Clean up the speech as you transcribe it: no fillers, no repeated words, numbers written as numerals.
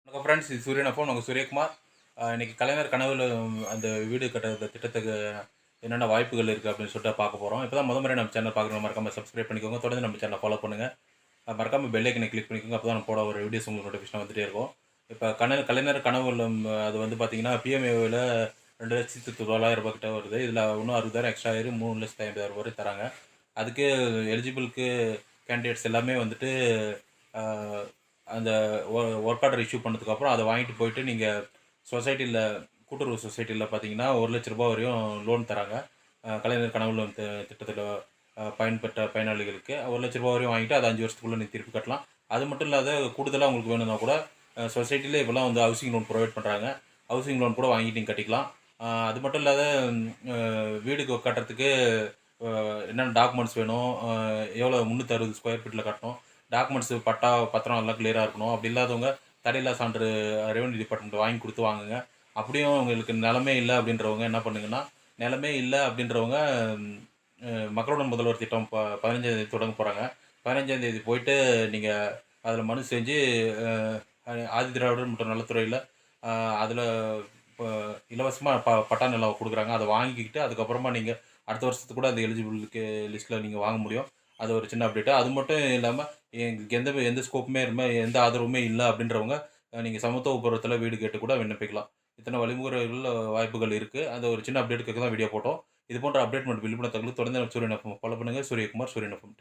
வணக்கம் ஃப்ரெண்ட்ஸ், இது சூரியன் அப்போ நாங்கள் சூரியகுமார். இன்னைக்கு கலைஞர் கனவுல அந்த வீடு கட்டுற திட்டத்துக்கு என்னென்ன வாய்ப்புகள் இருக்குது அப்படின்னு சொல்லிட்டு பார்க்க போகிறோம். இப்போ தான் முறை நம்ம சேனல் பார்க்குறோம், மறக்காம சப்ஸ்கிரைப் பண்ணிக்கோங்க. தொடர்ந்து நம்ம சேனலை ஃபாலோ பண்ணுங்கள். மறக்காம பெல் ஐக்கனை கிளிக் பண்ணிக்கோங்க. அப்போ தான் நம்ம போட ஒரு வீடியோஸ் உங்களுக்கு நோட்டிஃபிகேஷன் வந்துட்டே இருக்கும். இப்போ கலைஞர் கனவுல அது வந்து பார்த்தீங்கன்னா பிஎம்ஏவில் 2,900,000 கிட்ட வருது. இதில் இன்னும் 60,000 எக்ஸ்ட்ரா ஆயிரு 3,50,000 வரை தராங்க. அதுக்கு எலிஜிபிளுக்கு கேண்டிடேட்ஸ் எல்லாமே வந்துட்டு அந்த ஒர்க் ஆர்டர் இஷ்யூ பண்ணதுக்கப்புறம் அதை வாங்கிட்டு போயிட்டு நீங்கள் சொசைட்டியில் கூட்டுறவு சொசைட்டியில் பார்த்தீங்கன்னா 1,00,000 ரூபா வரையும் லோன் தராங்க. கலைஞர் கனவு லோன் திட்டத்தில் பயன்பெற்ற பயனாளிகளுக்கு 1,00,000 ரூபா வரையும் வாங்கிட்டு அதை 5 வருஷத்துக்குள்ளே நீங்கள் திருப்பி கட்டலாம். அது மட்டும் இல்லாத கூடுதலாக உங்களுக்கு வேணும்னா கூட சொசைட்டியில் இப்போலாம் வந்து ஹவுசிங் லோன் ப்ரொவைட் பண்ணுறாங்க. ஹவுசிங் லோன் கூட வாங்கிட்டு நீங்கள் கட்டிக்கலாம். அது மட்டும் இல்லாத வீடு கட்டுறதுக்கு என்னென்ன டாக்குமெண்ட்ஸ் வேணும், எவ்வளோ 360 ஸ்கொயர் ஃபீட்டில் கட்டணும், டாக்குமெண்ட்ஸு பட்டா பத்திரம் எல்லாம் கிளியராக இருக்கணும். அப்படி இல்லாதவங்க தடையில்லா சான்று ரெவன்யூ டிபார்ட்மெண்ட் வாங்கி கொடுத்து வாங்குங்க. அப்படியும் உங்களுக்கு நிலமே இல்லை அப்படின்றவங்க என்ன பண்ணுங்கன்னா, நிலமே இல்லை அப்படின்றவங்க மக்களுடன் முதல்வர் திட்டம் 15ஆம் தேதி தொடங்க போகிறாங்க. 15ஆம் தேதி போயிட்டு நீங்கள் அதில் மனு செஞ்சு ஆதி திராவிடர் மற்றும் நலத்துறையில் அதில் இப்போ இலவசமாக பட்டா நிலம் கொடுக்குறாங்க. அதை வாங்கிக்கிட்டு அதுக்கப்புறமா நீங்கள் அடுத்த வருஷத்துக்கு கூட அந்த எலிஜிபிளுக்கு லிஸ்ட்டில் நீங்கள் வாங்க முடியும். அது ஒரு சின்ன அப்டேட்டு. அது மட்டும் இல்லாமல் எங்களுக்கு எந்த ஸ்கோப்புமே எந்த ஆதரவுமே இல்லை அப்படின்றவங்க நீங்கள் சமத்துவபுரத்தில் வீடு கேட்டு கூட விண்ணப்பிக்கலாம். இத்தனை வழிமுறைகள் வாய்ப்புகள் இருக்குது. அந்த ஒரு சின்ன அப்டேட்டுக்கு தான் வீடியோ போட்டோம். இது போன்ற அப்டேட் மற்றும் விழிப்புணர்வு தகவல் தொடர்ந்து சூரியன் எஃப்எம் ஃபாலோ பண்ணுங்கள். சூரியகுமார், சூரியன் எஃப்எம்.